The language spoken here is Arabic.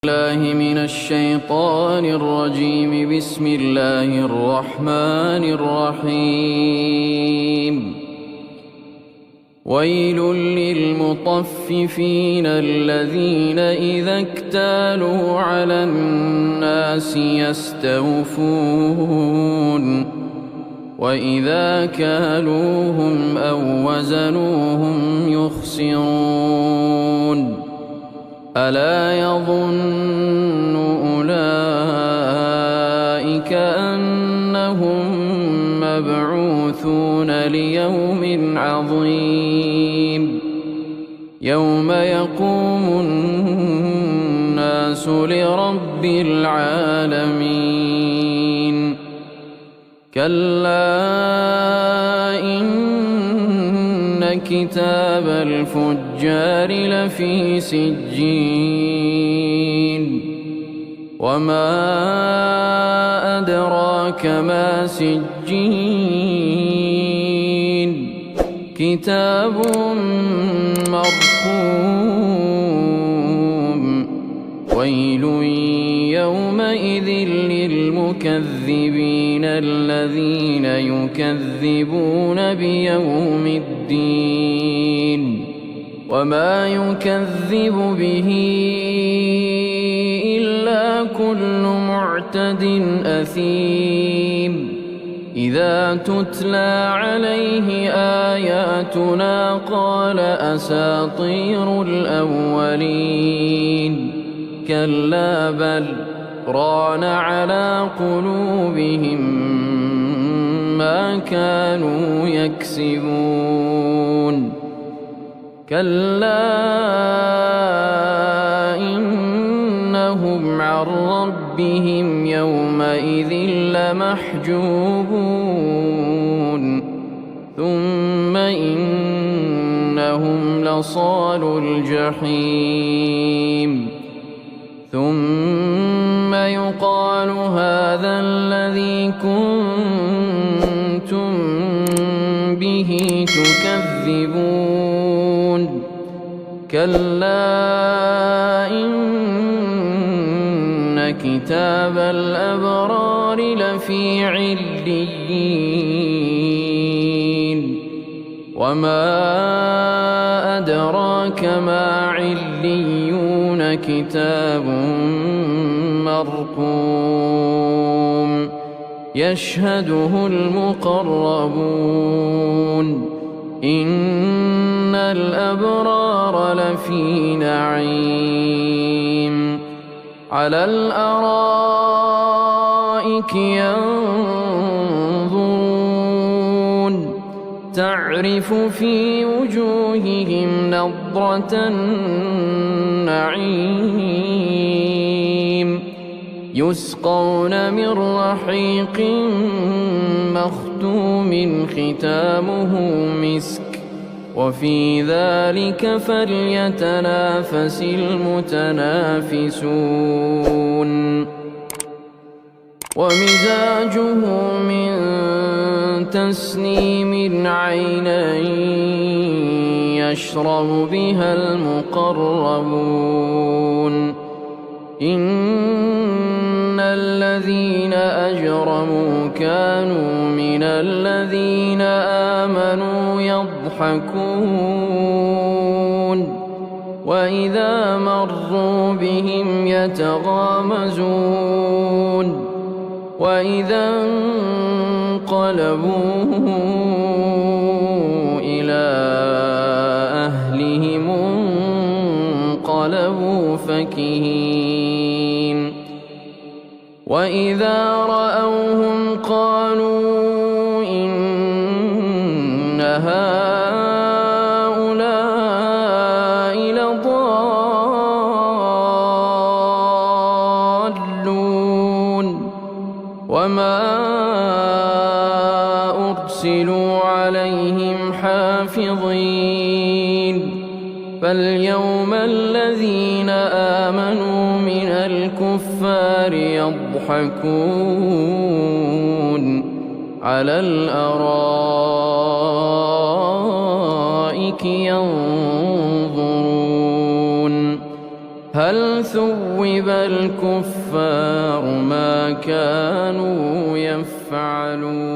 الله من الشيطان الرجيم. بسم الله الرحمن الرحيم. ويل للمطففين الذين إذا اكتالوا على الناس يستوفون وإذا كالوهم أو وزنوهم يخسرون. ألا يظن أولئك أنهم مبعوثون ليوم عظيم يوم يقوم الناس لرب العالمين. كلا إن كتاب الفجار لفي سجين وما أدراك ما سجين كتاب مرقوم. ويل يومئذ للمكذبين الذين يكذبون بيوم الدين وما يكذب به إلا كل معتد أثيم. إذا تتلى عليه آياتنا قال أساطير الأولين. كلا بل ران على قلوبهم ما كانوا يكسبون. كلا إنهم عن ربهم يومئذ لمحجوبون. ثم إنهم لصالو الجحيم. ثم يقال هذا الذي كنتم به تكذبون. كلا إن كتاب الأبرار لفي عليين وما أدراك ما عليون كتاب مرقوم يشهده المقربون. إن الأبرار لفي نعيم على الأرائك ينظرون تعرف في وجوههم نضرة النعيم. يسقون من رحيق مختوم ختامه مسك وفي ذلك فليتنافس المتنافسون. ومزاجه من تسنيم عينا يشرب بها المقربون. إن الذين أجرموا كانوا من الذين آمنوا يضحكون وإذا مروا بهم يتغامزون وإذا انقلبوا إلى أهلهم انقلبوا فكهين. وإذا رأوهم قالوا إن هؤلاء لضالون وما أرسلوا عليهم حافظين. فاليوم الذين آمنوا من الكفار يضحكون على الأرائك ينظرون هل ثوب الكفار ما كانوا يفعلون